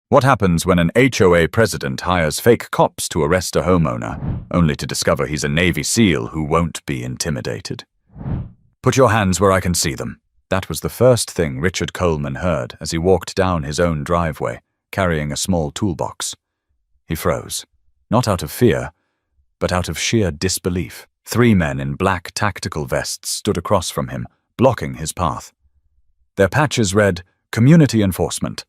What happens when an HOA president hires fake cops to arrest a homeowner, only to discover he's a Navy SEAL who won't be intimidated? Put your hands where I can see them. That was the first thing Richard Coleman heard as he walked down his own driveway, carrying a small toolbox. He froze, not out of fear, but out of sheer disbelief. 3 men in black tactical vests stood across from him, blocking his path. Their patches read, "Community Enforcement,"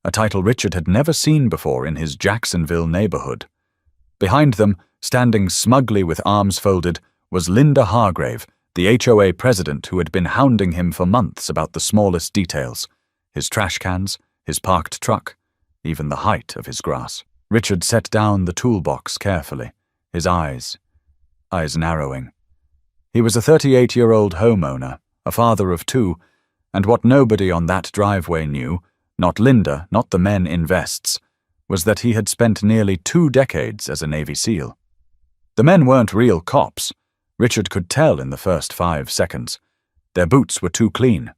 a title Richard had never seen before in his Jacksonville neighborhood. Behind them, standing smugly with arms folded, was Linda Hargrave, the HOA president who had been hounding him for months about the smallest details: his trash cans, his parked truck, even the height of his grass. Richard set down the toolbox carefully, his eyes narrowing. He was a 38-year-old homeowner, a father of 2, and what nobody on that driveway knew, not Linda, not the men in vests, was that he had spent nearly 2 decades as a Navy SEAL. The men weren't real cops. Richard could tell in the first 5 seconds. Their boots were too clean.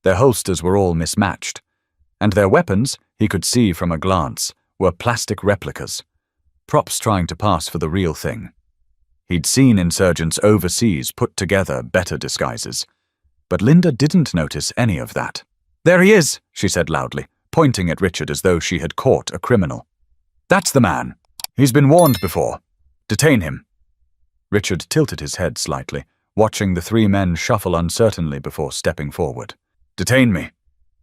Their holsters were all mismatched. And their weapons, he could see from a glance, were plastic replicas. Props trying to pass for the real thing. He'd seen insurgents overseas put together better disguises. But Linda didn't notice any of that. "There he is," she said loudly, pointing at Richard as though she had caught a criminal. "That's the man. He's been warned before. Detain him." Richard tilted his head slightly, watching the 3 men shuffle uncertainly before stepping forward. "Detain me?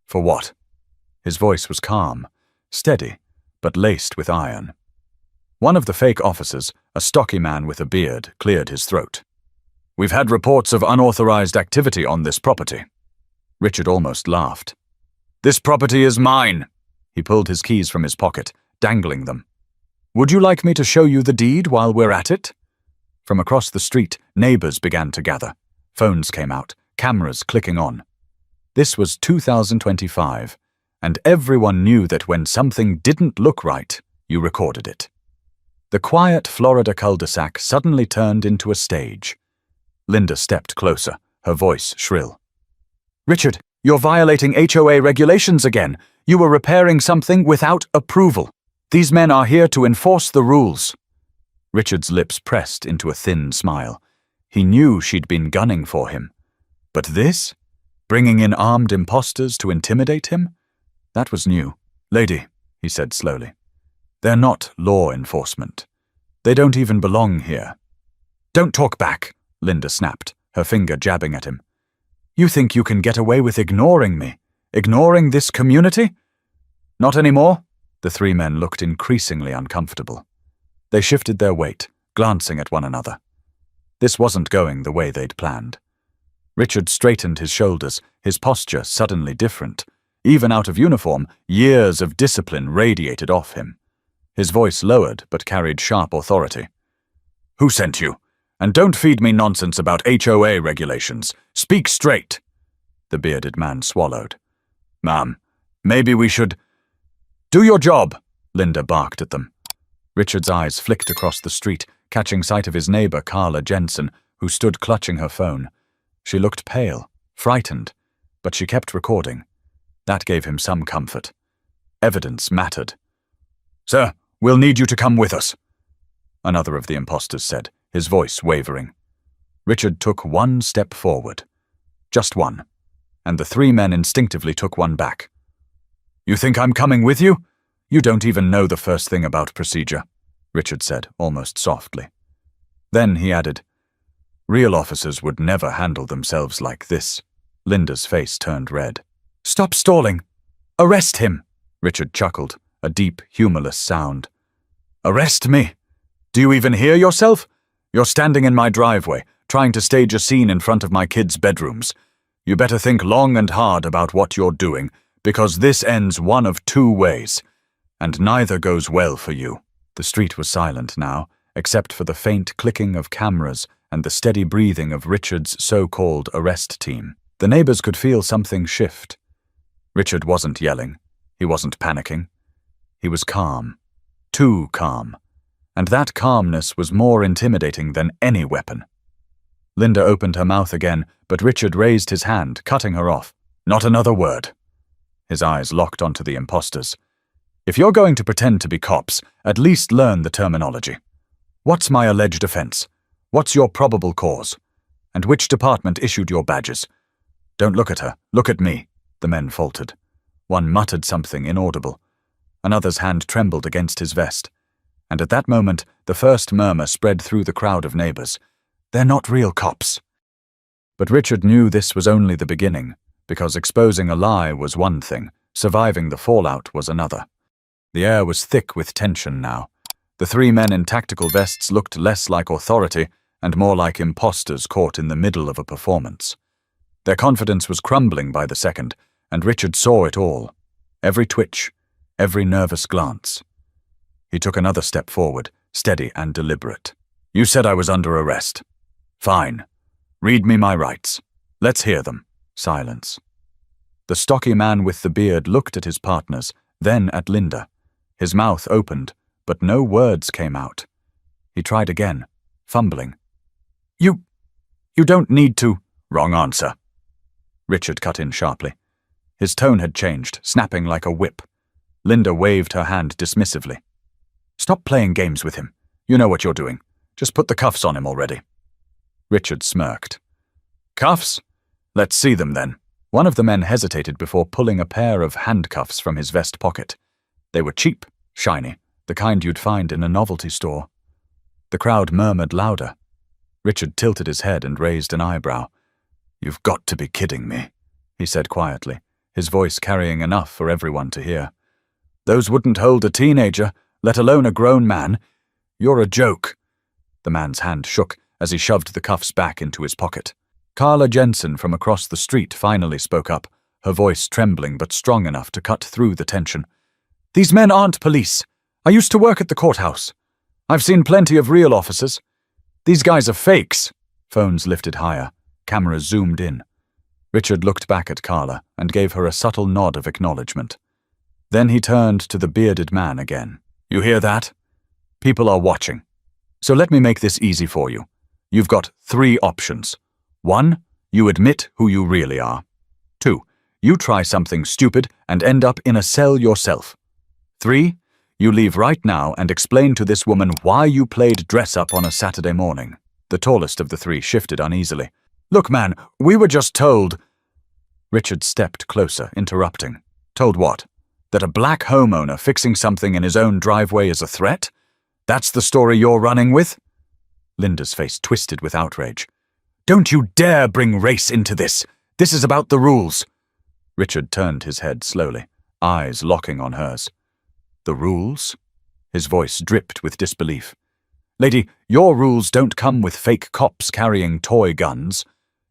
For what?" His voice was calm, steady, but laced with iron. One of the fake officers, a stocky man with a beard, cleared his throat. "We've had reports of unauthorized activity on this property." Richard almost laughed. "This property is mine." He pulled his keys from his pocket, dangling them. "Would you like me to show you the deed while we're at it?" From across the street, neighbors began to gather. Phones came out, cameras clicking on. This was 2025, and everyone knew that when something didn't look right, you recorded it. The quiet Florida cul-de-sac suddenly turned into a stage. Linda stepped closer, her voice shrill. "Richard, you're violating HOA regulations again. You were repairing something without approval. These men are here to enforce the rules." Richard's lips pressed into a thin smile. He knew she'd been gunning for him. But this? Bringing in armed imposters to intimidate him? That was new. "Lady," he said slowly, "they're not law enforcement. They don't even belong here." "Don't talk back," Linda snapped, her finger jabbing at him. "You think you can get away with ignoring me? Ignoring this community?" "Not anymore." The 3 men looked increasingly uncomfortable. They shifted their weight, glancing at one another. This wasn't going the way they'd planned. Richard straightened his shoulders, his posture suddenly different. Even out of uniform, years of discipline radiated off him. His voice lowered but carried sharp authority. "Who sent you? And don't feed me nonsense about HOA regulations. Speak straight." The bearded man swallowed. "Ma'am, maybe we should—" "Do your job," Linda barked at them. Richard's eyes flicked across the street, catching sight of his neighbor Carla Jensen, who stood clutching her phone. She looked pale, frightened, but she kept recording. That gave him some comfort. Evidence mattered. "Sir, we'll need you to come with us," another of the imposters said, his voice wavering. Richard took 1 step forward. Just one, and the 3 men instinctively took 1 back. "You think I'm coming with you? You don't even know the first thing about procedure," Richard said, almost softly. Then he added, "Real officers would never handle themselves like this." Linda's face turned red. "Stop stalling! Arrest him!" Richard chuckled, a deep, humorless sound. "Arrest me? Do you even hear yourself? You're standing in my driveway, trying to stage a scene in front of my kids' bedrooms. You better think long and hard about what you're doing, because this ends one of 2 ways. And neither goes well for you." The street was silent now, except for the faint clicking of cameras and the steady breathing of Richard's so-called arrest team. The neighbors could feel something shift. Richard wasn't yelling. He wasn't panicking. He was calm. Too calm. And that calmness was more intimidating than any weapon. Linda opened her mouth again, but Richard raised his hand, cutting her off. "Not another word." His eyes locked onto the imposters. If you're going to pretend to be cops, at least learn the terminology. What's my alleged offense? What's your probable cause? And which department issued your badges? Don't look at her, look at me, the men faltered. One muttered something inaudible. Another's hand trembled against his vest. And at that moment, the first murmur spread through the crowd of neighbors. They're not real cops. But Richard knew this was only the beginning, because exposing a lie was one thing, surviving the fallout was another. The air was thick with tension now. The three men in tactical vests looked less like authority and more like imposters caught in the middle of a performance. Their confidence was crumbling by the second, and Richard saw it all. Every twitch, every nervous glance. He took another step forward, steady and deliberate. You said I was under arrest. Fine. Read me my rights. Let's hear them. Silence. The stocky man with the beard looked at his partners, then at Linda. His mouth opened, but no words came out. He tried again, fumbling. You don't need to. Wrong answer. Richard cut in sharply. His tone had changed, snapping like a whip. Linda waved her hand dismissively. Stop playing games with him. You know what you're doing. Just put the cuffs on him already. Richard smirked. Cuffs? Let's see them then. One of the men hesitated before pulling a pair of handcuffs from his vest pocket. They were cheap, shiny, the kind you'd find in a novelty store. The crowd murmured louder. Richard tilted his head and raised an eyebrow. You've got to be kidding me, he said quietly, his voice carrying enough for everyone to hear. Those wouldn't hold a teenager, let alone a grown man. You're a joke. The man's hand shook as he shoved the cuffs back into his pocket. Carla Jensen from across the street finally spoke up, her voice trembling but strong enough to cut through the tension. These men aren't police. I used to work at the courthouse. I've seen plenty of real officers. These guys are fakes. Phones lifted higher. Cameras zoomed in. Richard looked back at Carla and gave her a subtle nod of acknowledgement. Then he turned to the bearded man again. You hear that? People are watching. So let me make this easy for you. You've got 3 options. 1, you admit who you really are. 2, you try something stupid and end up in a cell yourself. 3, you leave right now and explain to this woman why you played dress-up on a Saturday morning. The tallest of the 3 shifted uneasily. Look, man, we were just told... Richard stepped closer, interrupting. Told what? That a black homeowner fixing something in his own driveway is a threat? That's the story you're running with? Linda's face twisted with outrage. Don't you dare bring race into this! This is about the rules! Richard turned his head slowly, eyes locking on hers. The rules? His voice dripped with disbelief. Lady, your rules don't come with fake cops carrying toy guns.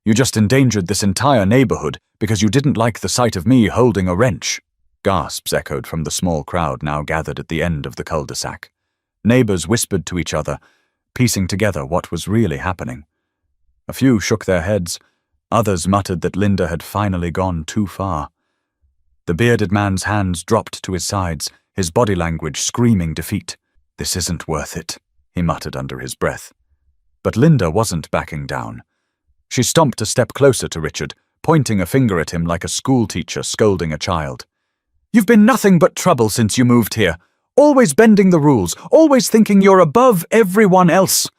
You just endangered this entire neighborhood because you didn't like the sight of me holding a wrench. Gasps echoed from the small crowd now gathered at the end of the cul-de-sac. Neighbors whispered to each other, piecing together what was really happening. A few shook their heads. Others muttered that Linda had finally gone too far. The bearded man's hands dropped to his sides, his body language screaming defeat. This isn't worth it, he muttered under his breath. But Linda wasn't backing down. She stomped a step closer to Richard, pointing a finger at him like a schoolteacher scolding a child. You've been nothing but trouble since you moved here. Always bending the rules, always thinking you're above everyone else.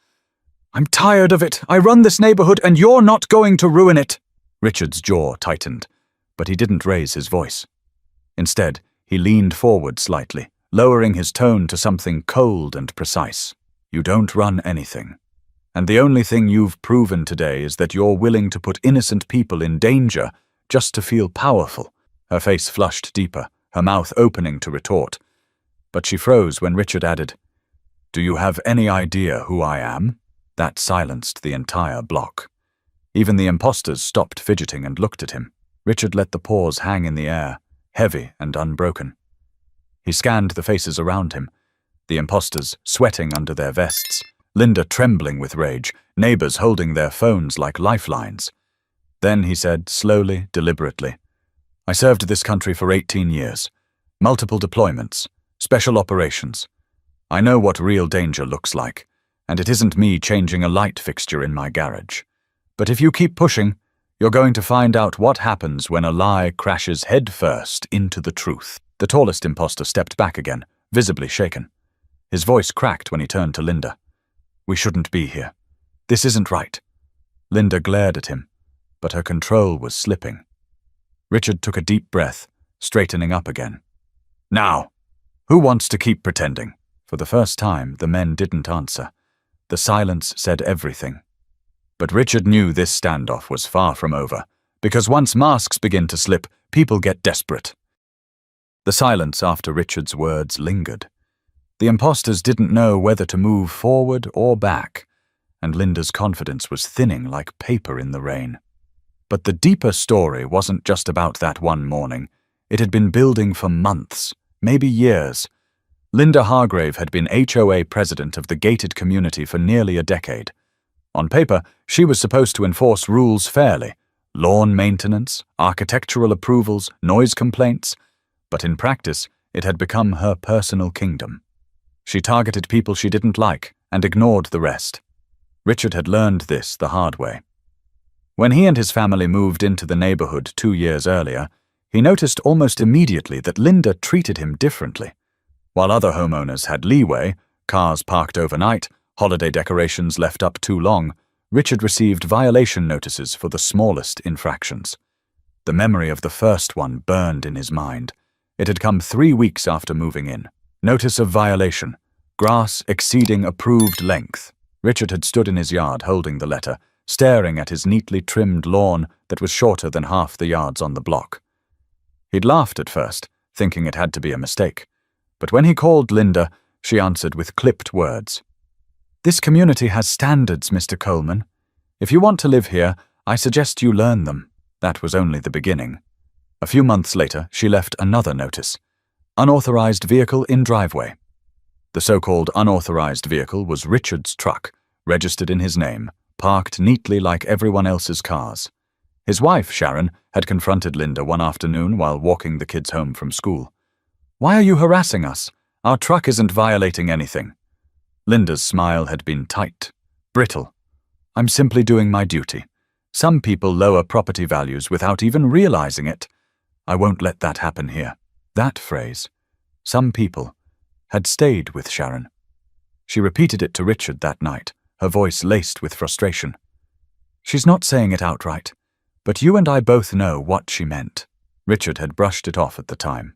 I'm tired of it. I run this neighborhood and you're not going to ruin it. Richard's jaw tightened, but he didn't raise his voice. Instead, he leaned forward slightly, lowering his tone to something cold and precise. You don't run anything. And the only thing you've proven today is that you're willing to put innocent people in danger just to feel powerful. Her face flushed deeper, her mouth opening to retort. But she froze when Richard added, Do you have any idea who I am? That silenced the entire block. Even the imposters stopped fidgeting and looked at him. Richard let the pause hang in the air, heavy and unbroken. He scanned the faces around him, the imposters sweating under their vests, Linda trembling with rage, neighbors holding their phones like lifelines. Then he said, slowly, deliberately, I served this country for 18 years. Multiple deployments, special operations. I know what real danger looks like, and it isn't me changing a light fixture in my garage. But if you keep pushing, you're going to find out what happens when a lie crashes headfirst into the truth. The tallest imposter stepped back again, visibly shaken. His voice cracked when he turned to Linda. "We shouldn't be here. This isn't right." Linda glared at him, but her control was slipping. Richard took a deep breath, straightening up again. "Now, who wants to keep pretending?" For the first time, the men didn't answer. The silence said everything. But Richard knew this standoff was far from over, because once masks begin to slip, people get desperate. The silence after Richard's words lingered. The imposters didn't know whether to move forward or back, and Linda's confidence was thinning like paper in the rain. But the deeper story wasn't just about that one morning. It had been building for months, maybe years. Linda Hargrave had been HOA president of the gated community for nearly a decade. On paper, she was supposed to enforce rules fairly: lawn maintenance, architectural approvals, noise complaints. But in practice, it had become her personal kingdom. She targeted people she didn't like and ignored the rest. Richard had learned this the hard way. When he and his family moved into the neighborhood 2 years earlier, he noticed almost immediately that Linda treated him differently. While other homeowners had leeway, cars parked overnight, holiday decorations left up too long, Richard received violation notices for the smallest infractions. The memory of the first one burned in his mind. It had come 3 weeks after moving in. Notice of violation: grass exceeding approved length. Richard had stood in his yard holding the letter, staring at his neatly trimmed lawn that was shorter than half the yards on the block. He'd laughed at first, thinking it had to be a mistake. But when he called Linda, she answered with clipped words. "This community has standards, Mr. Coleman. If you want to live here, I suggest you learn them." That was only the beginning. A few months later, she left another notice: unauthorized vehicle in driveway. The so-called unauthorized vehicle was Richard's truck, registered in his name, parked neatly like everyone else's cars. His wife, Sharon, had confronted Linda one afternoon while walking the kids home from school. "Why are you harassing us? Our truck isn't violating anything." Linda's smile had been tight, brittle. "I'm simply doing my duty. Some people lower property values without even realizing it. I won't let that happen here." That phrase, "some people," had stayed with Sharon. She repeated it to Richard that night, her voice laced with frustration. "She's not saying it outright, but you and I both know what she meant." Richard had brushed it off at the time.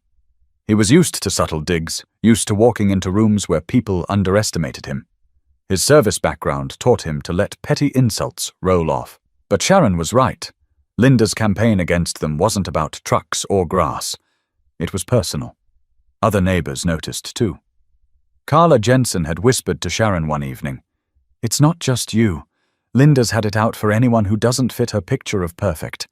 He was used to subtle digs, used to walking into rooms where people underestimated him. His service background taught him to let petty insults roll off. But Sharon was right. Linda's campaign against them wasn't about trucks or grass. It was personal. Other neighbors noticed too. Carla Jensen had whispered to Sharon one evening, "It's not just you. Linda's had it out for anyone who doesn't fit her picture of perfect.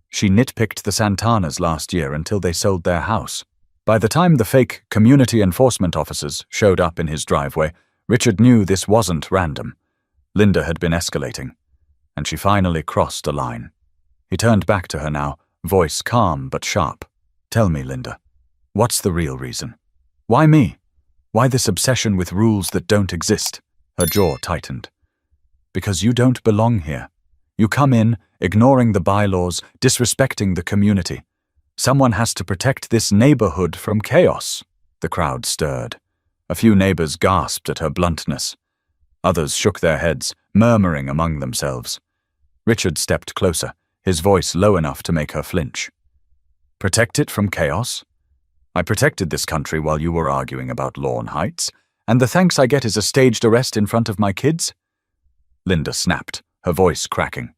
She nitpicked the Santanas last year until they sold their house." By the time the fake community enforcement officers showed up in his driveway, Richard knew this wasn't random. Linda had been escalating, and she finally crossed a line. He turned back to her now, voice calm but sharp. "Tell me, Linda, what's the real reason? Why me? Why this obsession with rules that don't exist?" Her jaw tightened. "Because you don't belong here. You come in, ignoring the bylaws, disrespecting the community. Someone has to protect this neighborhood from chaos." The crowd stirred. A few neighbors gasped at her bluntness. Others shook their heads, murmuring among themselves. Richard stepped closer, his voice low enough to make her flinch. "Protect it from chaos? I protected this country while you were arguing about lawn heights, and the thanks I get is a staged arrest in front of my kids?" Linda snapped, her voice cracking.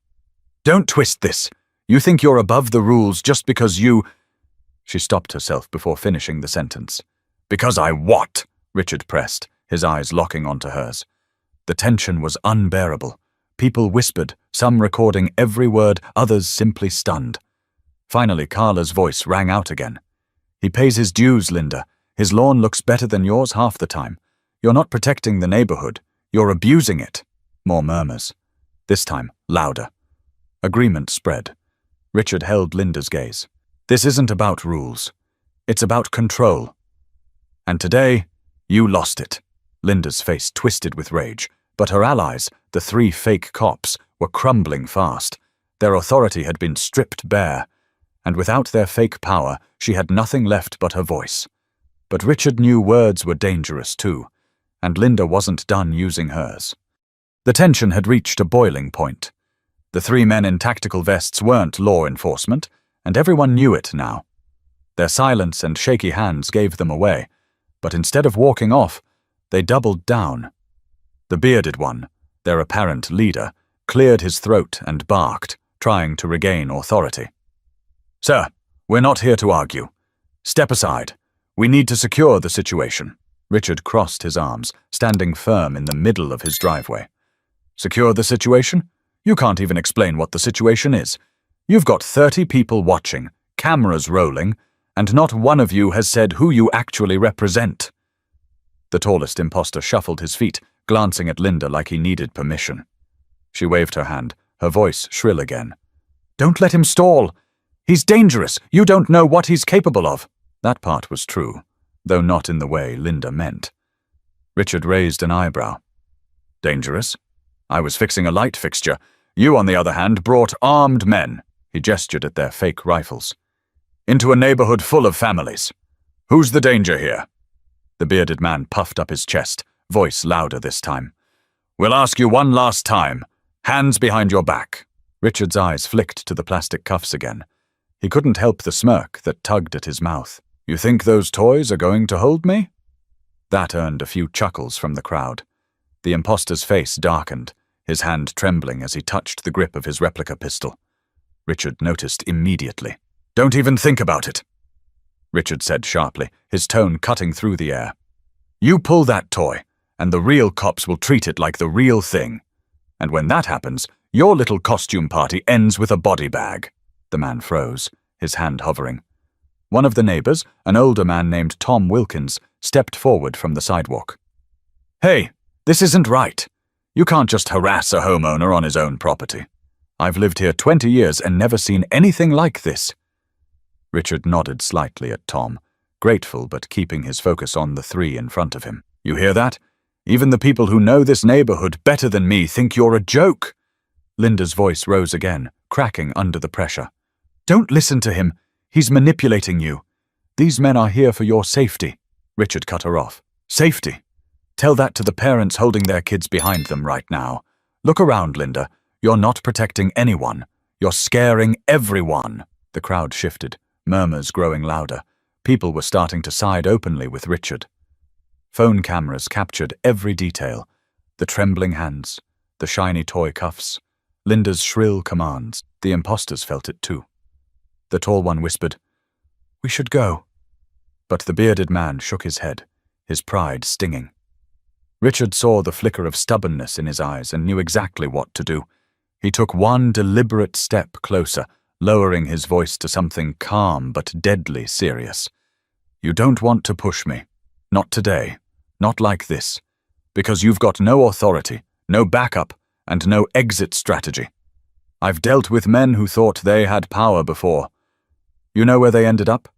"Don't twist this. You think you're above the rules just because you—" She stopped herself before finishing the sentence. "Because I what?" Richard pressed, his eyes locking onto hers. The tension was unbearable. People whispered, some recording every word, others simply stunned. Finally, Carla's voice rang out again. "He pays his dues, Linda. His lawn looks better than yours half the time. You're not protecting the neighborhood. You're abusing it." More murmurs. This time, louder. Agreement spread. Richard held Linda's gaze. "This isn't about rules. It's about control. And today, you lost it." Linda's face twisted with rage, but her allies, the 3 fake cops, were crumbling fast. Their authority had been stripped bare, and without their fake power, she had nothing left but her voice. But Richard knew words were dangerous too, and Linda wasn't done using hers. The tension had reached a boiling point. The three men in tactical vests weren't law enforcement, and everyone knew it now. Their silence and shaky hands gave them away, but instead of walking off, they doubled down. The bearded one, their apparent leader, cleared his throat and barked, trying to regain authority. "Sir, we're not here to argue. Step aside. We need to secure the situation." Richard crossed his arms, standing firm in the middle of his driveway. "Secure the situation? You can't even explain what the situation is. You've got 30 people watching, cameras rolling, and not one of you has said who you actually represent." The tallest imposter shuffled his feet, glancing at Linda like he needed permission. She waved her hand, her voice shrill again. "Don't let him stall. He's dangerous. You don't know what he's capable of." That part was true, though not in the way Linda meant. Richard raised an eyebrow. "Dangerous? I was fixing a light fixture. You, on the other hand, brought armed men," he gestured at their fake rifles, "into a neighborhood full of families. Who's the danger here?" The bearded man puffed up his chest, voice louder this time. "We'll ask you one last time. Hands behind your back." Richard's eyes flicked to the plastic cuffs again. He couldn't help the smirk that tugged at his mouth. "You think those toys are going to hold me?" That earned a few chuckles from the crowd. The imposter's face darkened, his hand trembling as he touched the grip of his replica pistol. Richard noticed immediately. "Don't even think about it," Richard said sharply, his tone cutting through the air. "You pull that toy, and the real cops will treat it like the real thing. And when that happens, your little costume party ends with a body bag." The man froze, his hand hovering. One of the neighbors, an older man named Tom Wilkins, stepped forward from the sidewalk. "Hey, this isn't right. You can't just harass a homeowner on his own property. I've lived here 20 years and never seen anything like this." Richard nodded slightly at Tom, grateful but keeping his focus on the three in front of him. "You hear that? Even the people who know this neighborhood better than me think you're a joke." Linda's voice rose again, cracking under the pressure. "Don't listen to him. He's manipulating you. These men are here for your safety." Richard cut her off. "Safety? Tell that to the parents holding their kids behind them right now. Look around, Linda. You're not protecting anyone. You're scaring everyone." The crowd shifted, murmurs growing louder. People were starting to side openly with Richard. Phone cameras captured every detail. The trembling hands, the shiny toy cuffs, Linda's shrill commands. The imposters felt it too. The tall one whispered, "We should go." But the bearded man shook his head, his pride stinging. Richard saw the flicker of stubbornness in his eyes and knew exactly what to do. He took one deliberate step closer, lowering his voice to something calm but deadly serious. "You don't want to push me. Not today. Not like this. Because you've got no authority, no backup, and no exit strategy. I've dealt with men who thought they had power before. You know where they ended up?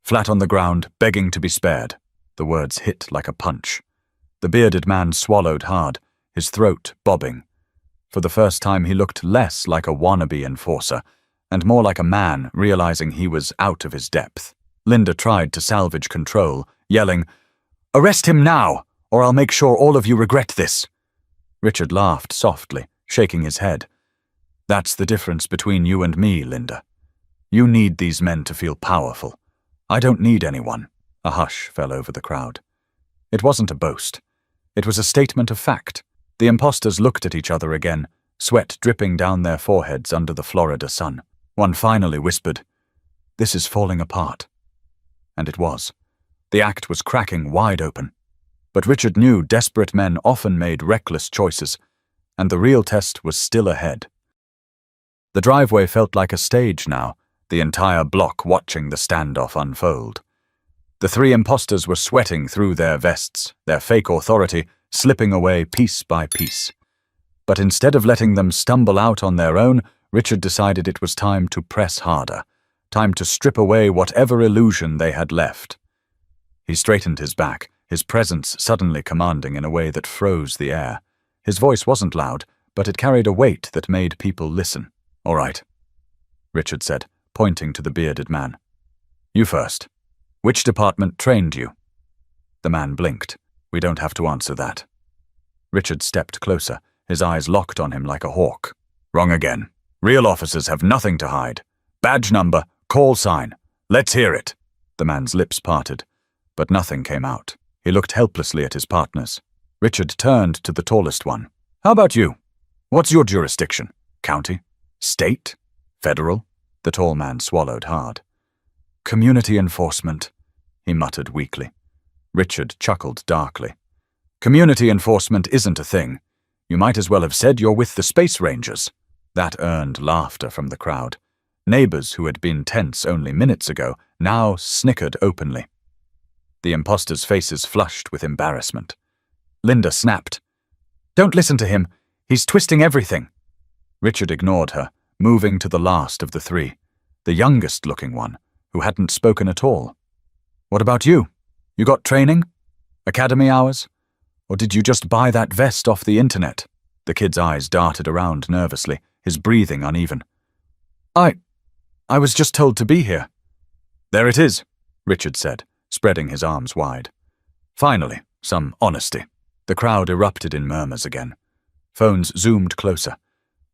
Flat on the ground, begging to be spared." The words hit like a punch. The bearded man swallowed hard, his throat bobbing. For the first time he looked less like a wannabe enforcer, and more like a man realizing he was out of his depth. Linda tried to salvage control, yelling, "Arrest him now, or I'll make sure all of you regret this." Richard laughed softly, shaking his head. "That's the difference between you and me, Linda. You need these men to feel powerful. I don't need anyone." A hush fell over the crowd. It wasn't a boast. It was a statement of fact. The imposters looked at each other again, sweat dripping down their foreheads under the Florida sun. One finally whispered, "This is falling apart." And it was. The act was cracking wide open. But Richard knew desperate men often made reckless choices, and the real test was still ahead. The driveway felt like a stage now, the entire block watching the standoff unfold. The three imposters were sweating through their vests, their fake authority slipping away piece by piece. But instead of letting them stumble out on their own, Richard decided it was time to press harder, time to strip away whatever illusion they had left. He straightened his back, his presence suddenly commanding in a way that froze the air. His voice wasn't loud, but it carried a weight that made people listen. "All right," Richard said, pointing to the bearded man. You first. Which department trained you? The man blinked. We don't have to answer that. Richard stepped closer, his eyes locked on him like a hawk. Wrong again. Real officers have nothing to hide. Badge number, call sign. Let's hear it. The man's lips parted, but nothing came out. He looked helplessly at his partners. Richard turned to the tallest one. How about you? What's your jurisdiction? County? State? Federal? The tall man swallowed hard. Community enforcement, he muttered weakly. Richard chuckled darkly. Community enforcement isn't a thing. You might as well have said you're with the Space Rangers. That earned laughter from the crowd. Neighbors who had been tense only minutes ago now snickered openly. The imposters' faces flushed with embarrassment. Linda snapped. Don't listen to him. He's twisting everything. Richard ignored her, moving to the last of the three, the youngest-looking one, who hadn't spoken at all. What about you? You got training? Academy hours? Or did you just buy that vest off the internet? The kid's eyes darted around nervously, his breathing uneven. I was just told to be here. There it is, Richard said, spreading his arms wide. Finally, some honesty. The crowd erupted in murmurs again. Phones zoomed closer.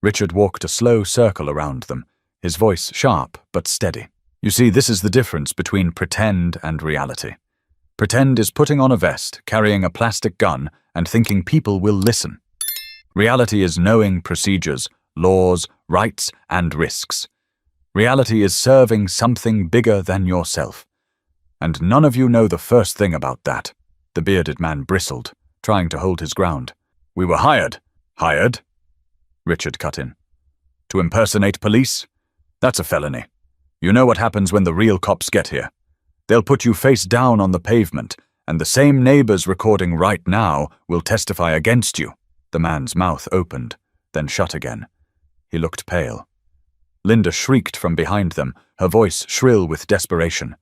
Richard walked a slow circle around them, his voice sharp but steady. You see, this is the difference between pretend and reality. Pretend is putting on a vest, carrying a plastic gun, and thinking people will listen. Reality is knowing procedures, laws, rights, and risks. Reality is serving something bigger than yourself. And none of you know the first thing about that. The bearded man bristled, trying to hold his ground. We were hired. Hired? Richard cut in. To impersonate police? That's a felony. You know what happens when the real cops get here. They'll put you face down on the pavement, and the same neighbors recording right now will testify against you. The man's mouth opened, then shut again. He looked pale. Linda shrieked from behind them, her voice shrill with desperation.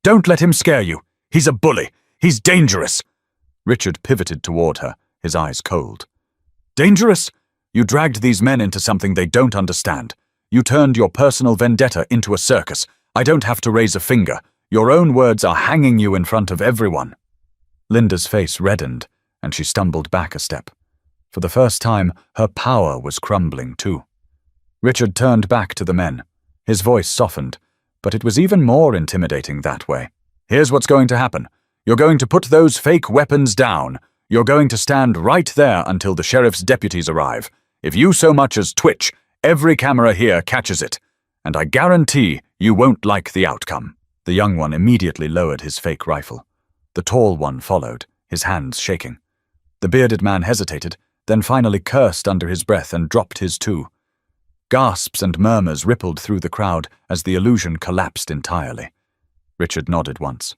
Don't let him scare you. He's a bully. He's dangerous. Richard pivoted toward her, his eyes cold. Dangerous? You dragged these men into something they don't understand. You turned your personal vendetta into a circus. I don't have to raise a finger. Your own words are hanging you in front of everyone. Linda's face reddened, and she stumbled back a step. For the first time, her power was crumbling too. Richard turned back to the men. His voice softened, but it was even more intimidating that way. Here's what's going to happen. You're going to put those fake weapons down. You're going to stand right there until the sheriff's deputies arrive. If you so much as twitch, every camera here catches it. And I guarantee you won't like the outcome. The young one immediately lowered his fake rifle. The tall one followed, his hands shaking. The bearded man hesitated, then finally cursed under his breath and dropped his too. Gasps and murmurs rippled through the crowd as the illusion collapsed entirely. Richard nodded once.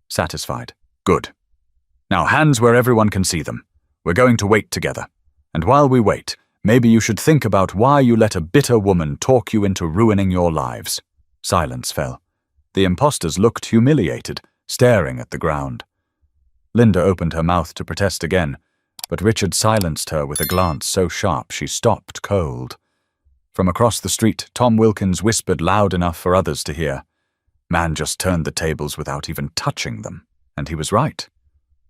Satisfied. Good. Now hands where everyone can see them. We're going to wait together. And while we wait, maybe you should think about why you let a bitter woman talk you into ruining your lives. Silence fell. The imposters looked humiliated, staring at the ground. Linda opened her mouth to protest again, but Richard silenced her with a glance so sharp she stopped cold. From across the street, Tom Wilkins whispered loud enough for others to hear. Man just turned the tables without even touching them, and he was right.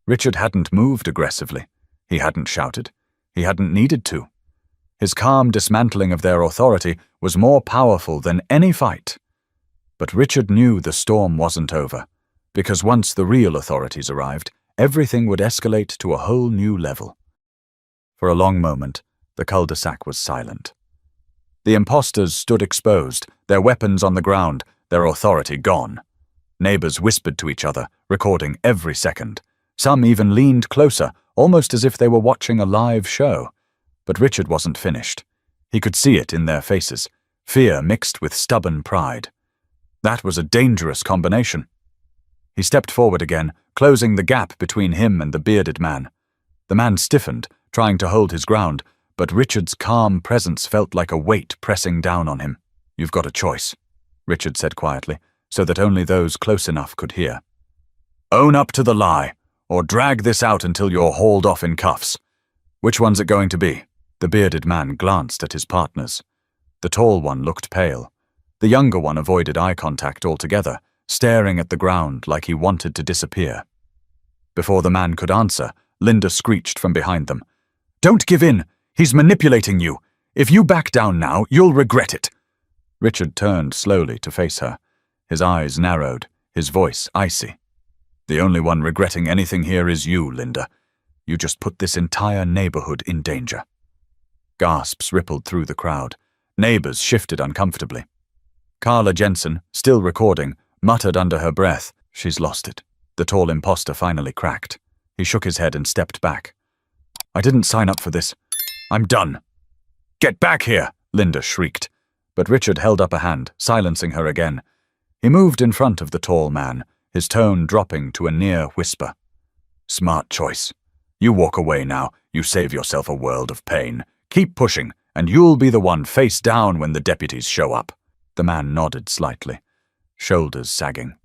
Richard hadn't moved aggressively. He hadn't shouted. He hadn't needed to. His calm dismantling of their authority was more powerful than any fight. But Richard knew the storm wasn't over, because once the real authorities arrived, everything would escalate to a whole new level. For a long moment, the cul-de-sac was silent. The imposters stood exposed, their weapons on the ground, their authority gone. Neighbors whispered to each other, recording every second. Some even leaned closer, almost as if they were watching a live show. But Richard wasn't finished. He could see it in their faces, fear mixed with stubborn pride. That was a dangerous combination. He stepped forward again, closing the gap between him and the bearded man. The man stiffened, trying to hold his ground, but Richard's calm presence felt like a weight pressing down on him. You've got a choice, Richard said quietly, so that only those close enough could hear. Own up to the lie, or drag this out until you're hauled off in cuffs. Which one's it going to be? The bearded man glanced at his partners. The tall one looked pale. The younger one avoided eye contact altogether, staring at the ground like he wanted to disappear. Before the man could answer, Linda screeched from behind them. "Don't give in! He's manipulating you! If you back down now, you'll regret it!" Richard turned slowly to face her. His eyes narrowed, his voice icy. "The only one regretting anything here is you, Linda. You just put this entire neighborhood in danger." Gasps rippled through the crowd. Neighbors shifted uncomfortably. Carla Jensen, still recording, muttered under her breath, "She's lost it." The tall imposter finally cracked. He shook his head and stepped back. "I didn't sign up for this. I'm done." "Get back here!" Linda shrieked. But Richard held up a hand, silencing her again. He moved in front of the tall man, his tone dropping to a near whisper. "Smart choice. You walk away now. You save yourself a world of pain. Keep pushing, and you'll be the one face down when the deputies show up." The man nodded slightly, shoulders sagging.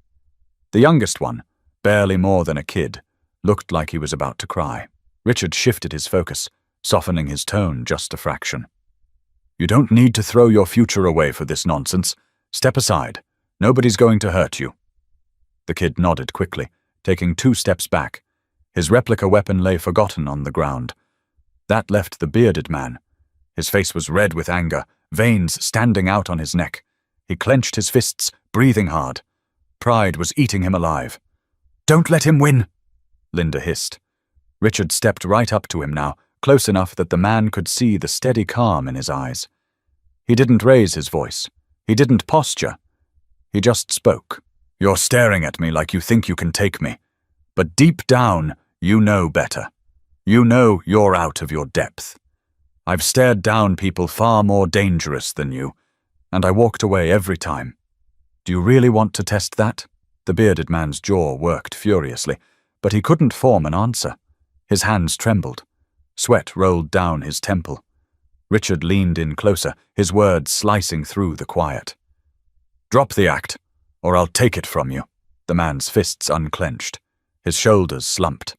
The youngest one, barely more than a kid, looked like he was about to cry. Richard shifted his focus, softening his tone just a fraction. "You don't need to throw your future away for this nonsense. Step aside. Nobody's going to hurt you." The kid nodded quickly, taking 2 steps back. His replica weapon lay forgotten on the ground. That left the bearded man. His face was red with anger, veins standing out on his neck. He clenched his fists, breathing hard. Pride was eating him alive. "Don't let him win," Linda hissed. Richard stepped right up to him now, close enough that the man could see the steady calm in his eyes. He didn't raise his voice. He didn't posture. He just spoke. "You're staring at me like you think you can take me. But deep down, you know better. You know you're out of your depth. I've stared down people far more dangerous than you, and I walked away every time. Do you really want to test that?" The bearded man's jaw worked furiously, but he couldn't form an answer. His hands trembled. Sweat rolled down his temple. Richard leaned in closer, his words slicing through the quiet. "Drop the act, or I'll take it from you." The man's fists unclenched. His shoulders slumped.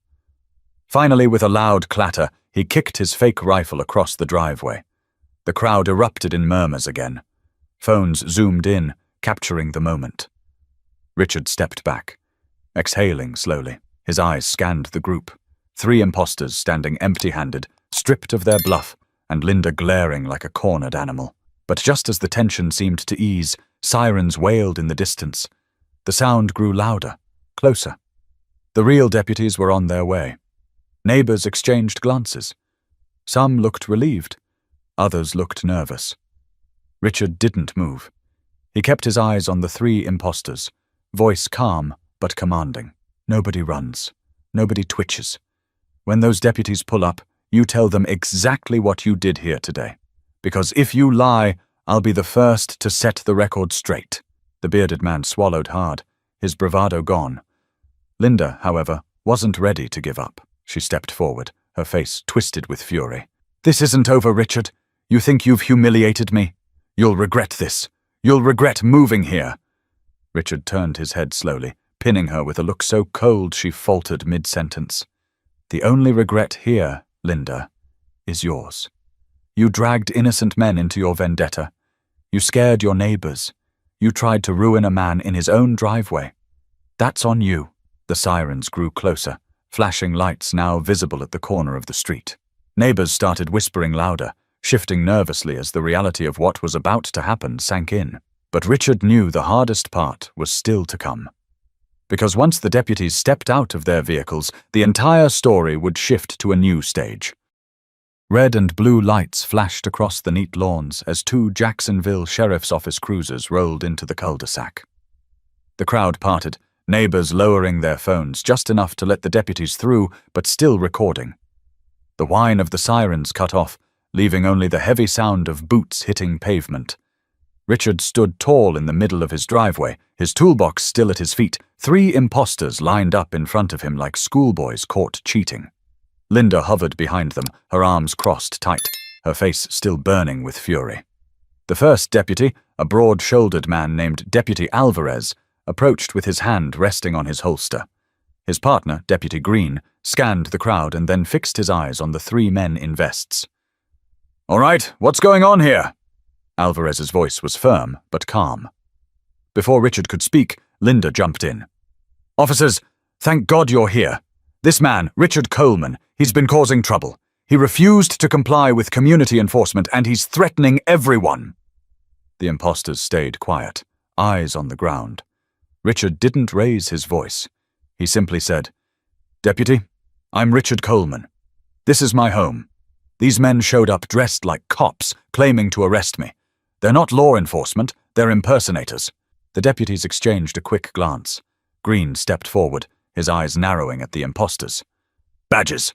Finally, with a loud clatter, he kicked his fake rifle across the driveway. The crowd erupted in murmurs again. Phones zoomed in, capturing the moment. Richard stepped back, exhaling slowly. His eyes scanned the group. 3 imposters standing empty-handed, stripped of their bluff, and Linda glaring like a cornered animal. But just as the tension seemed to ease, sirens wailed in the distance. The sound grew louder, closer. The real deputies were on their way. Neighbors exchanged glances. Some looked relieved. Others looked nervous. Richard didn't move. He kept his eyes on the 3 imposters, voice calm but commanding. "Nobody runs. Nobody twitches. When those deputies pull up, you tell them exactly what you did here today. Because if you lie, I'll be the first to set the record straight." The bearded man swallowed hard, his bravado gone. Linda, however, wasn't ready to give up. She stepped forward, her face twisted with fury. "This isn't over, Richard. You think you've humiliated me? You'll regret this. You'll regret moving here." Richard turned his head slowly, pinning her with a look so cold she faltered mid-sentence. "The only regret here, Linda, is yours. You dragged innocent men into your vendetta. You scared your neighbors. You tried to ruin a man in his own driveway. That's on you." The sirens grew closer, flashing lights now visible at the corner of the street. Neighbors started whispering louder, shifting nervously as the reality of what was about to happen sank in. But Richard knew the hardest part was still to come. Because once the deputies stepped out of their vehicles, the entire story would shift to a new stage. Red and blue lights flashed across the neat lawns as 2 Jacksonville Sheriff's Office cruisers rolled into the cul-de-sac. The crowd parted, neighbors lowering their phones just enough to let the deputies through, but still recording. The whine of the sirens cut off, leaving only the heavy sound of boots hitting pavement. Richard stood tall in the middle of his driveway, his toolbox still at his feet, 3 imposters lined up in front of him like schoolboys caught cheating. Linda hovered behind them, her arms crossed tight, her face still burning with fury. The first deputy, a broad-shouldered man named Deputy Alvarez, approached with his hand resting on his holster. His partner, Deputy Green, scanned the crowd and then fixed his eyes on the 3 men in vests. "All right, what's going on here?" Alvarez's voice was firm but calm. Before Richard could speak, Linda jumped in. "Officers, thank God you're here. This man, Richard Coleman, he's been causing trouble. He refused to comply with community enforcement and he's threatening everyone." The imposters stayed quiet, eyes on the ground. Richard didn't raise his voice. He simply said, "Deputy, I'm Richard Coleman. This is my home. These men showed up dressed like cops, claiming to arrest me. They're not law enforcement, they're impersonators." The deputies exchanged a quick glance. Green stepped forward, his eyes narrowing at the imposters. "Badges.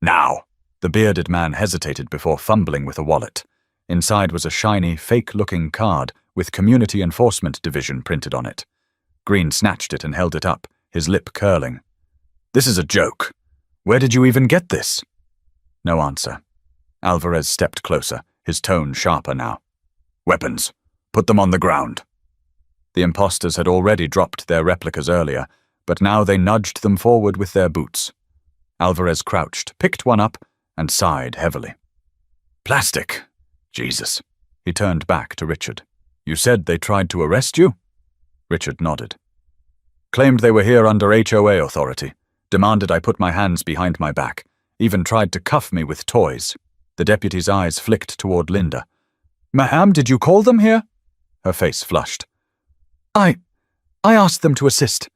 Now." The bearded man hesitated before fumbling with a wallet. Inside was a shiny, fake-looking card with Community Enforcement Division printed on it. Green snatched it and held it up, his lip curling. "This is a joke. Where did you even get this?" No answer. Alvarez stepped closer, his tone sharper now. "Weapons. Put them on the ground." The imposters had already dropped their replicas earlier, but now they nudged them forward with their boots. Alvarez crouched, picked one up, and sighed heavily. "Plastic. Jesus." He turned back to Richard. "You said they tried to arrest you?" Richard nodded. "Claimed they were here under HOA authority. Demanded I put my hands behind my back. Even tried to cuff me with toys." The deputy's eyes flicked toward Linda. "Ma'am, did you call them here?" Her face flushed. I asked them to assist.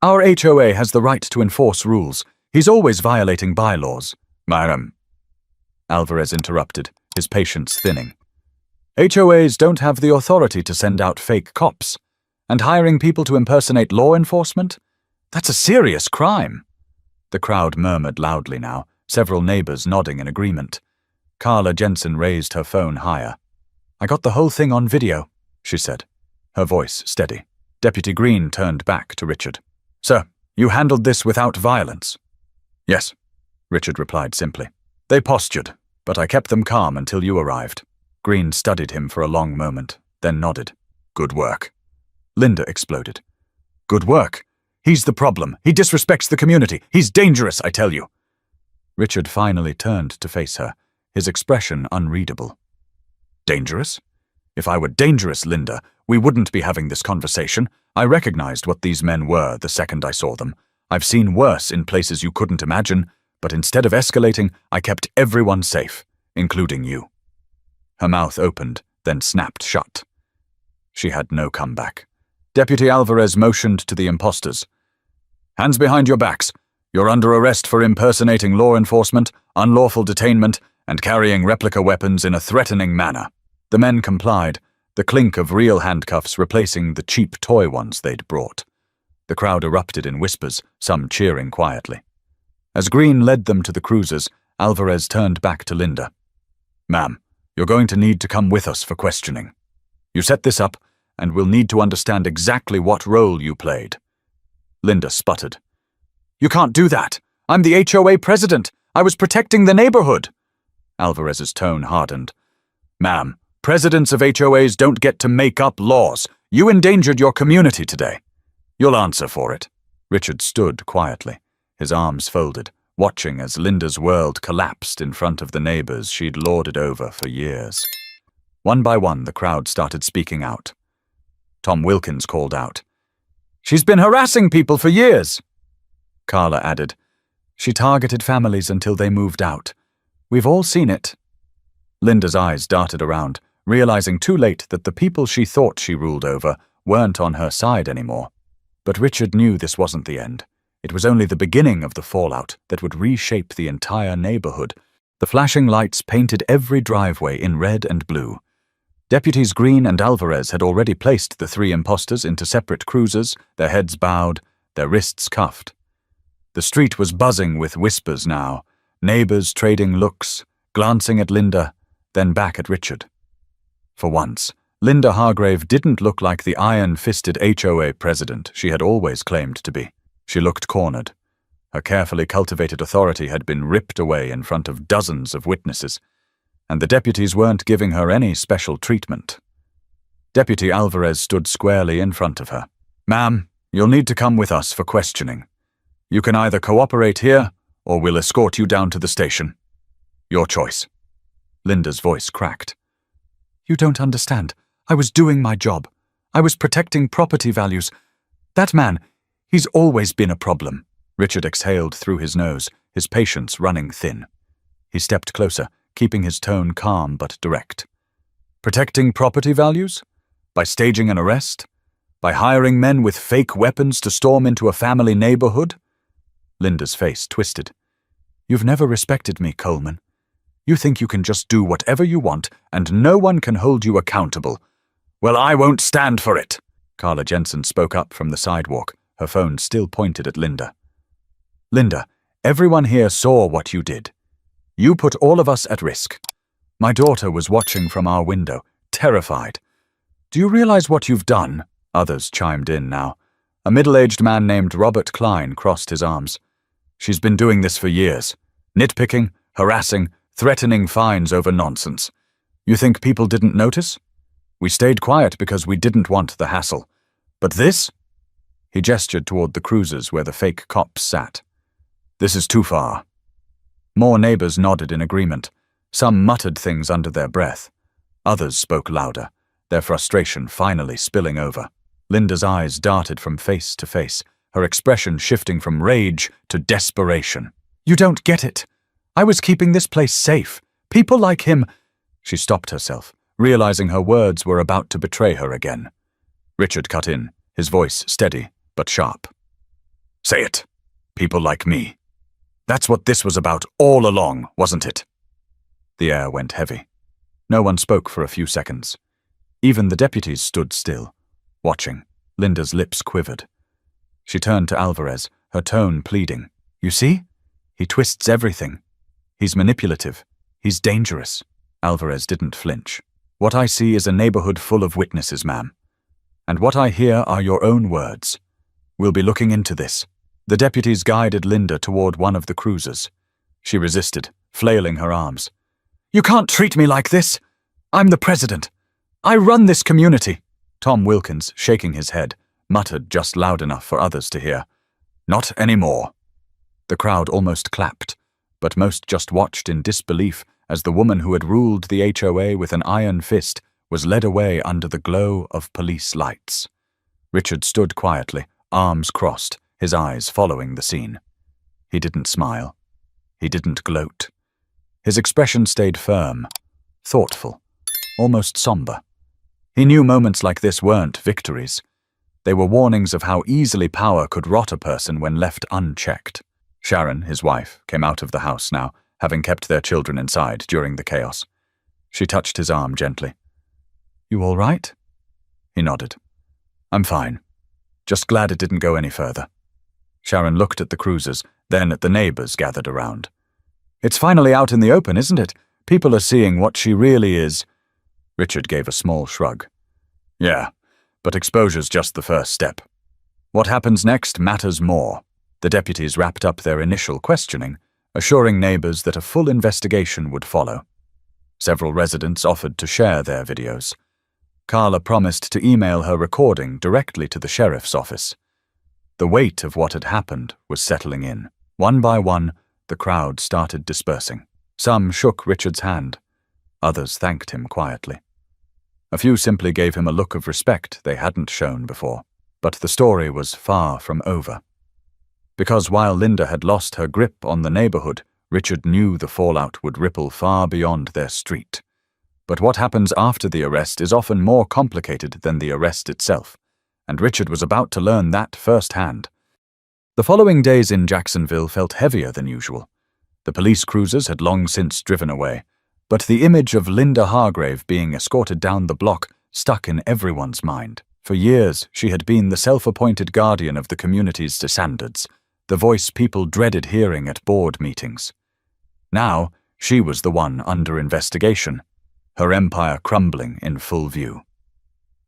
Our HOA has the right to enforce rules. He's always violating bylaws." "Madam," Alvarez interrupted, his patience thinning. "HOAs don't have the authority to send out fake cops. And hiring people to impersonate law enforcement? That's a serious crime." The crowd murmured loudly now, several neighbors nodding in agreement. Carla Jensen raised her phone higher. "I got the whole thing on video," she said, her voice steady. Deputy Green turned back to Richard. "Sir, you handled this without violence?" "Yes," Richard replied simply. "They postured, but I kept them calm until you arrived." Green studied him for a long moment, then nodded. "Good work." Linda exploded. "Good work? He's the problem. He disrespects the community. He's dangerous, I tell you." Richard finally turned to face her, his expression unreadable. "Dangerous? If I were dangerous, Linda, we wouldn't be having this conversation. I recognized what these men were the second I saw them. I've seen worse in places you couldn't imagine, but instead of escalating, I kept everyone safe, including you." Her mouth opened, then snapped shut. She had no comeback. Deputy Alvarez motioned to the imposters. "Hands behind your backs. You're under arrest for impersonating law enforcement, unlawful detainment, and carrying replica weapons in a threatening manner." The men complied, the clink of real handcuffs replacing the cheap toy ones they'd brought. The crowd erupted in whispers, some cheering quietly. As Green led them to the cruisers, Alvarez turned back to Linda. "Ma'am, you're going to need to come with us for questioning. You set this up, and we'll need to understand exactly what role you played." Linda sputtered. "You can't do that. I'm the HOA president. I was protecting the neighborhood." Alvarez's tone hardened. "Ma'am, presidents of HOAs don't get to make up laws. You endangered your community today. You'll answer for it." Richard stood quietly, his arms folded, watching as Linda's world collapsed in front of the neighbors she'd lorded over for years. One by one, the crowd started speaking out. Tom Wilkins called out, "She's been harassing people for years." Carla added, "She targeted families until they moved out. We've all seen it." Linda's eyes darted around, realizing too late that the people she thought she ruled over weren't on her side anymore. But Richard knew this wasn't the end. It was only the beginning of the fallout that would reshape the entire neighborhood. The flashing lights painted every driveway in red and blue. Deputies Green and Alvarez had already placed the three imposters into separate cruisers, their heads bowed, their wrists cuffed. The street was buzzing with whispers now, neighbors trading looks, glancing at Linda, then back at Richard. For once, Linda Hargrave didn't look like the iron-fisted HOA president she had always claimed to be. She looked cornered. Her carefully cultivated authority had been ripped away in front of dozens of witnesses, and the deputies weren't giving her any special treatment. Deputy Alvarez stood squarely in front of her. "Ma'am, you'll need to come with us for questioning. You can either cooperate here, or we'll escort you down to the station. Your choice." Linda's voice cracked. You don't understand. I was doing my job. I was protecting property values. That man, he's always been a problem. Richard exhaled through his nose, his patience running thin. He stepped closer, keeping his tone calm but direct. Protecting property values? By staging an arrest? By hiring men with fake weapons to storm into a family neighborhood? Linda's face twisted. You've never respected me, Coleman. You think you can just do whatever you want and no one can hold you accountable. Well, I won't stand for it. Carla Jensen spoke up from the sidewalk, her phone still pointed at Linda. Linda, everyone here saw what you did. You put all of us at risk. My daughter was watching from our window, terrified. Do you realize what you've done? Others chimed in now. A middle-aged man named Robert Klein crossed his arms. She's been doing this for years. Nitpicking, harassing, threatening fines over nonsense. You think people didn't notice? We stayed quiet because we didn't want the hassle. But this? He gestured toward the cruisers where the fake cops sat. This is too far. More neighbors nodded in agreement. Some muttered things under their breath. Others spoke louder, their frustration finally spilling over. Linda's eyes darted from face to face, her expression shifting from rage to desperation. You don't get it. I was keeping this place safe. People like him. She stopped herself, realizing her words were about to betray her again. Richard cut in, his voice steady but sharp. Say it. People like me. That's what this was about all along, wasn't it? The air went heavy. No one spoke for a few seconds. Even the deputies stood still, watching. Linda's lips quivered. She turned to Alvarez, her tone pleading. You see? He twists everything. He's manipulative. He's dangerous. Alvarez didn't flinch. What I see is a neighborhood full of witnesses, ma'am. And what I hear are your own words. We'll be looking into this. The deputies guided Linda toward one of the cruisers. She resisted, flailing her arms. You can't treat me like this. I'm the president. I run this community. Tom Wilkins, shaking his head, muttered just loud enough for others to hear. Not anymore. The crowd almost clapped, but most just watched in disbelief as the woman who had ruled the HOA with an iron fist was led away under the glow of police lights. Richard stood quietly, arms crossed, his eyes following the scene. He didn't smile. He didn't gloat. His expression stayed firm, thoughtful, almost somber. He knew moments like this weren't victories. They were warnings of how easily power could rot a person when left unchecked. Sharon, his wife, came out of the house now, having kept their children inside during the chaos. She touched his arm gently. You all right? He nodded. I'm fine. Just glad it didn't go any further. Sharon looked at the cruisers, then at the neighbors gathered around. It's finally out in the open, isn't it? People are seeing what she really is. Richard gave a small shrug. Yeah, but exposure's just the first step. What happens next matters more. The deputies wrapped up their initial questioning, assuring neighbors that a full investigation would follow. Several residents offered to share their videos. Carla promised to email her recording directly to the sheriff's office. The weight of what had happened was settling in. One by one, the crowd started dispersing. Some shook Richard's hand. Others thanked him quietly. A few simply gave him a look of respect they hadn't shown before. But the story was far from over. Because while Linda had lost her grip on the neighborhood, Richard knew the fallout would ripple far beyond their street. But what happens after the arrest is often more complicated than the arrest itself, and Richard was about to learn that firsthand. The following days in Jacksonville felt heavier than usual. The police cruisers had long since driven away, but the image of Linda Hargrave being escorted down the block stuck in everyone's mind. For years, she had been the self-appointed guardian of the community's standards, the voice people dreaded hearing at board meetings. Now, she was the one under investigation, her empire crumbling in full view.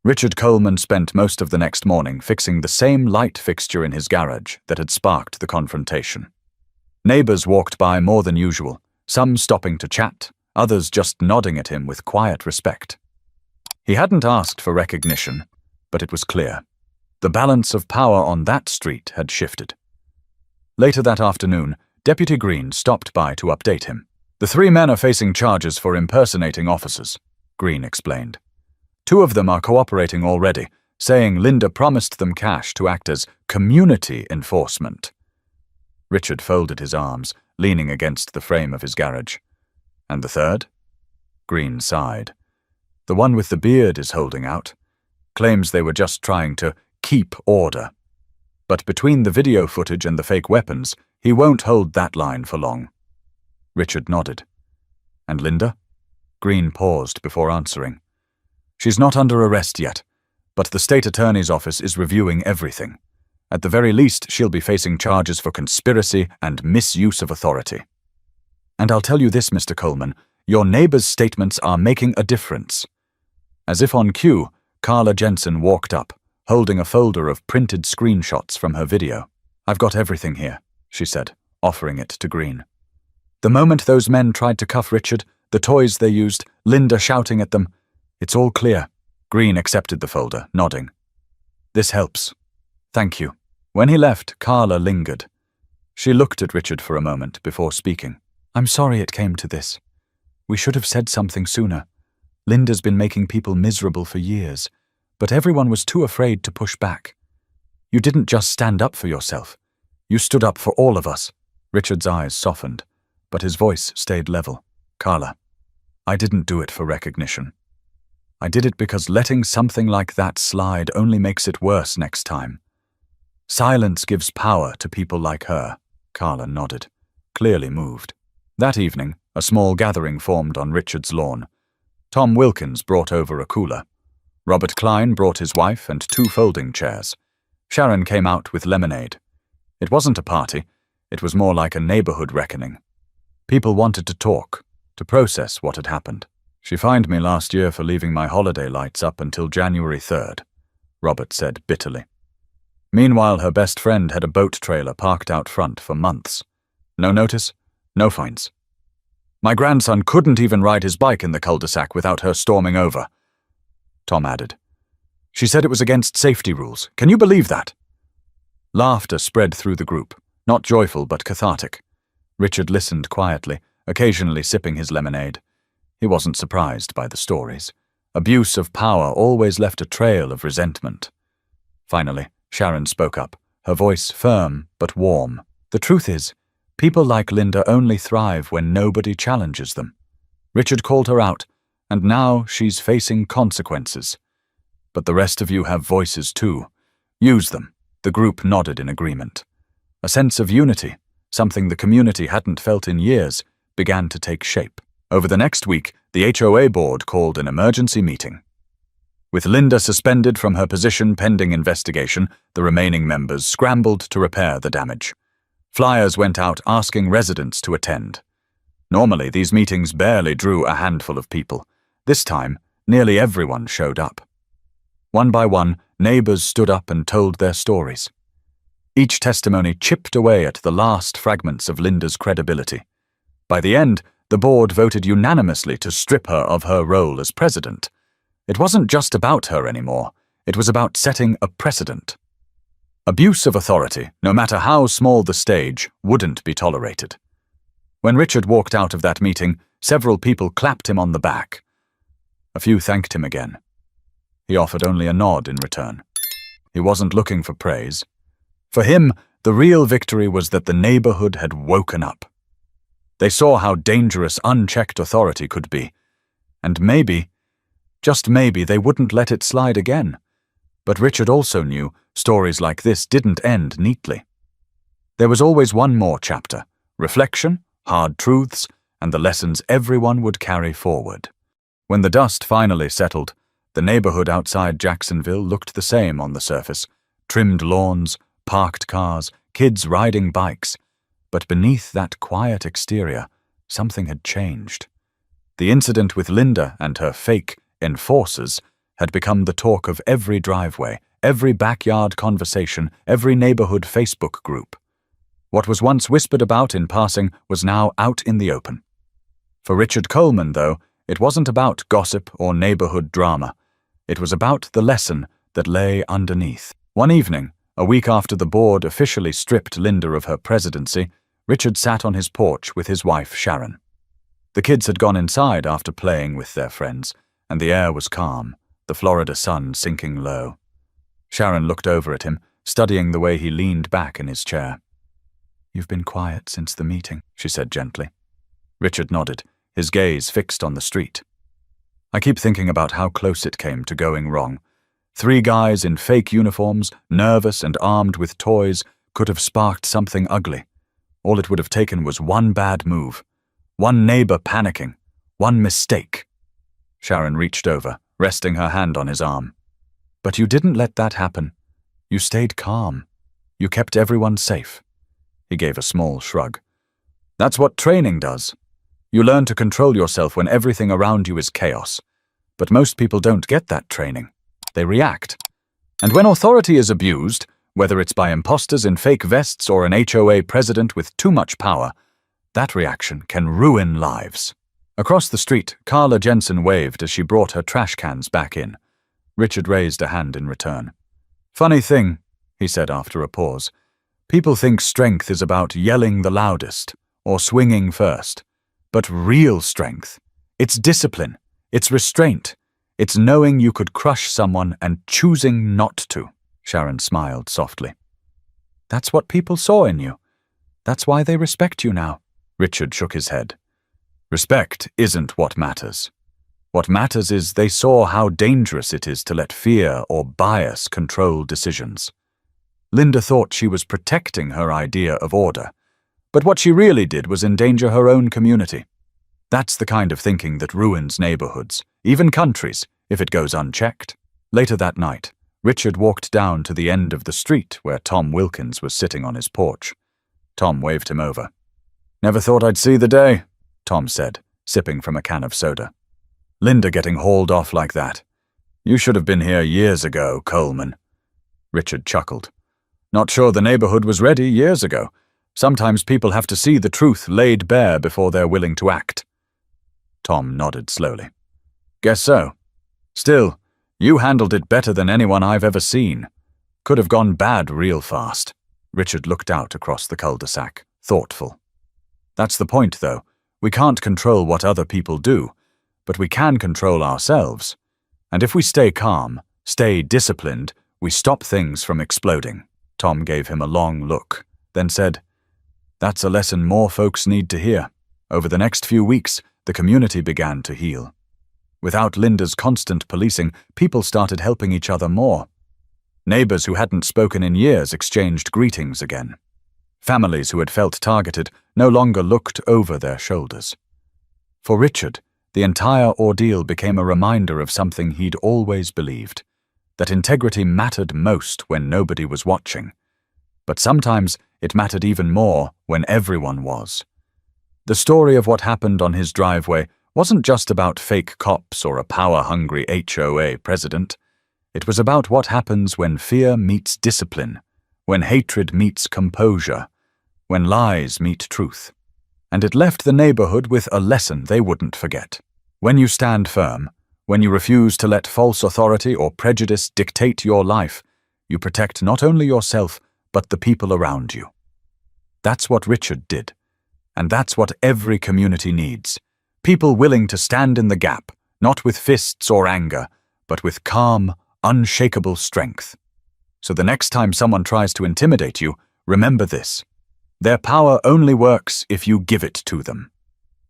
Richard Coleman spent most of the next morning fixing the same light fixture in his garage that had sparked the confrontation. Neighbors walked by more than usual, some stopping to chat, others just nodding at him with quiet respect. He hadn't asked for recognition, but it was clear. The balance of power on that street had shifted. Later that afternoon, Deputy Green stopped by to update him. The 3 men are facing charges for impersonating officers. Green explained. 2 of them are cooperating already, saying Linda promised them cash to act as community enforcement. Richard folded his arms, leaning against the frame of his garage. And the 3rd? Green sighed. The one with the beard is holding out. Claims they were just trying to keep order. But between the video footage and the fake weapons, he won't hold that line for long. Richard nodded. And Linda? Green paused before answering. She's not under arrest yet, but the state attorney's office is reviewing everything. At the very least, she'll be facing charges for conspiracy and misuse of authority. And I'll tell you this, Mr. Coleman, your neighbor's statements are making a difference. As if on cue, Carla Jensen walked up, holding a folder of printed screenshots from her video. I've got everything here, she said, offering it to Green. The moment those men tried to cuff Richard, the toys they used, Linda shouting at them, it's all clear. Green accepted the folder, nodding. This helps. Thank you. When he left, Carla lingered. She looked at Richard for a moment before speaking. I'm sorry it came to this. We should have said something sooner. Linda's been making people miserable for years, but everyone was too afraid to push back. You didn't just stand up for yourself. You stood up for all of us. Richard's eyes softened, but his voice stayed level. Carla, I didn't do it for recognition. I did it because letting something like that slide only makes it worse next time. Silence gives power to people like her. Carla nodded, clearly moved. That evening, a small gathering formed on Richard's lawn. Tom Wilkins brought over a cooler. Robert Klein brought his wife and 2 folding chairs. Sharon came out with lemonade. It wasn't a party. It was more like a neighborhood reckoning. People wanted to talk, to process what had happened. She fined me last year for leaving my holiday lights up until January 3rd, Robert said bitterly. Meanwhile, her best friend had a boat trailer parked out front for months. No notice, no fines. My grandson couldn't even ride his bike in the cul-de-sac without her storming over, Tom added. She said it was against safety rules. Can you believe that? Laughter spread through the group, not joyful but cathartic. Richard listened quietly, occasionally sipping his lemonade. He wasn't surprised by the stories. Abuse of power always left a trail of resentment. Finally, Sharon spoke up, her voice firm but warm. The truth is, people like Linda only thrive when nobody challenges them. Richard called her out, and now she's facing consequences. But the rest of you have voices too. Use them. The group nodded in agreement. A sense of unity, something the community hadn't felt in years, began to take shape. Over the next week, the HOA board called an emergency meeting. With Linda suspended from her position pending investigation, the remaining members scrambled to repair the damage. Flyers went out asking residents to attend. Normally, these meetings barely drew a handful of people. This time, nearly everyone showed up. One by one, neighbors stood up and told their stories. Each testimony chipped away at the last fragments of Linda's credibility. By the end, the board voted unanimously to strip her of her role as president. It wasn't just about her anymore. It was about setting a precedent. Abuse of authority, no matter how small the stage, wouldn't be tolerated. When Richard walked out of that meeting, several people clapped him on the back. A few thanked him again. He offered only a nod in return. He wasn't looking for praise. For him, the real victory was that the neighborhood had woken up. They saw how dangerous unchecked authority could be. And maybe, just maybe, they wouldn't let it slide again. But Richard also knew stories like this didn't end neatly. There was always one more chapter: reflection, hard truths, and the lessons everyone would carry forward. When the dust finally settled, the neighborhood outside Jacksonville looked the same on the surface: trimmed lawns, parked cars, kids riding bikes. But beneath that quiet exterior, something had changed. The incident with Linda and her fake enforcers had become the talk of every driveway, every backyard conversation, every neighborhood Facebook group. What was once whispered about in passing was now out in the open. For Richard Coleman, though, it wasn't about gossip or neighborhood drama. It was about the lesson that lay underneath. One evening, a week after the board officially stripped Linda of her presidency, Richard sat on his porch with his wife Sharon. The kids had gone inside after playing with their friends, and the air was calm, the Florida sun sinking low. Sharon looked over at him, studying the way he leaned back in his chair. "You've been quiet since the meeting," she said gently. Richard nodded, his gaze fixed on the street. "I keep thinking about how close it came to going wrong. 3 guys in fake uniforms, nervous and armed with toys, could have sparked something ugly. All it would have taken was one bad move, one neighbor panicking, one mistake." Sharon reached over, resting her hand on his arm. "But you didn't let that happen. You stayed calm. You kept everyone safe." He gave a small shrug. "That's what training does. You learn to control yourself when everything around you is chaos. But most people don't get that training. They react. And when authority is abused, whether it's by imposters in fake vests or an HOA president with too much power, that reaction can ruin lives." Across the street, Carla Jensen waved as she brought her trash cans back in. Richard raised a hand in return. "Funny thing," he said after a pause. "People think strength is about yelling the loudest or swinging first. But real strength, it's discipline, it's restraint, it's knowing you could crush someone and choosing not to." Sharon smiled softly. "That's what people saw in you. That's why they respect you now." Richard shook his head. "Respect isn't what matters. What matters is they saw how dangerous it is to let fear or bias control decisions. Linda thought she was protecting her idea of order, but what she really did was endanger her own community. That's the kind of thinking that ruins neighborhoods, even countries, if it goes unchecked." Later that night, Richard walked down to the end of the street where Tom Wilkins was sitting on his porch. Tom waved him over. "Never thought I'd see the day," Tom said, sipping from a can of soda. "Linda getting hauled off like that. You should have been here years ago, Coleman." Richard chuckled. "Not sure the neighborhood was ready years ago. Sometimes people have to see the truth laid bare before they're willing to act." Tom nodded slowly. "Guess so. Still, you handled it better than anyone I've ever seen. Could have gone bad real fast." Richard looked out across the cul-de-sac, thoughtful. "That's the point, though. We can't control what other people do, but we can control ourselves. And if we stay calm, stay disciplined, we stop things from exploding." Tom gave him a long look, then said, "That's a lesson more folks need to hear." Over the next few weeks, the community began to heal. Without Linda's constant policing, people started helping each other more. Neighbors who hadn't spoken in years exchanged greetings again. Families who had felt targeted no longer looked over their shoulders. For Richard, the entire ordeal became a reminder of something he'd always believed, that integrity mattered most when nobody was watching. But sometimes it mattered even more when everyone was. The story of what happened on his driveway wasn't just about fake cops or a power-hungry HOA president. It was about what happens when fear meets discipline, when hatred meets composure, when lies meet truth. And it left the neighborhood with a lesson they wouldn't forget. When you stand firm, when you refuse to let false authority or prejudice dictate your life, you protect not only yourself, but the people around you. That's what Richard did. And that's what every community needs. People willing to stand in the gap, not with fists or anger, but with calm, unshakable strength. So the next time someone tries to intimidate you, remember this. Their power only works if you give it to them.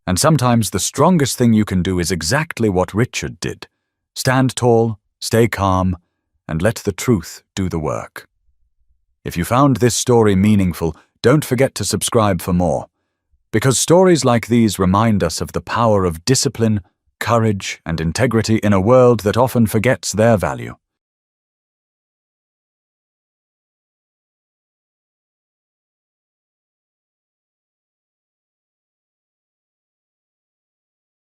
And sometimes the strongest thing you can do is exactly what Richard did. Stand tall, stay calm, and let the truth do the work. If you found this story meaningful, don't forget to subscribe for more. Because stories like these remind us of the power of discipline, courage, and integrity in a world that often forgets their value.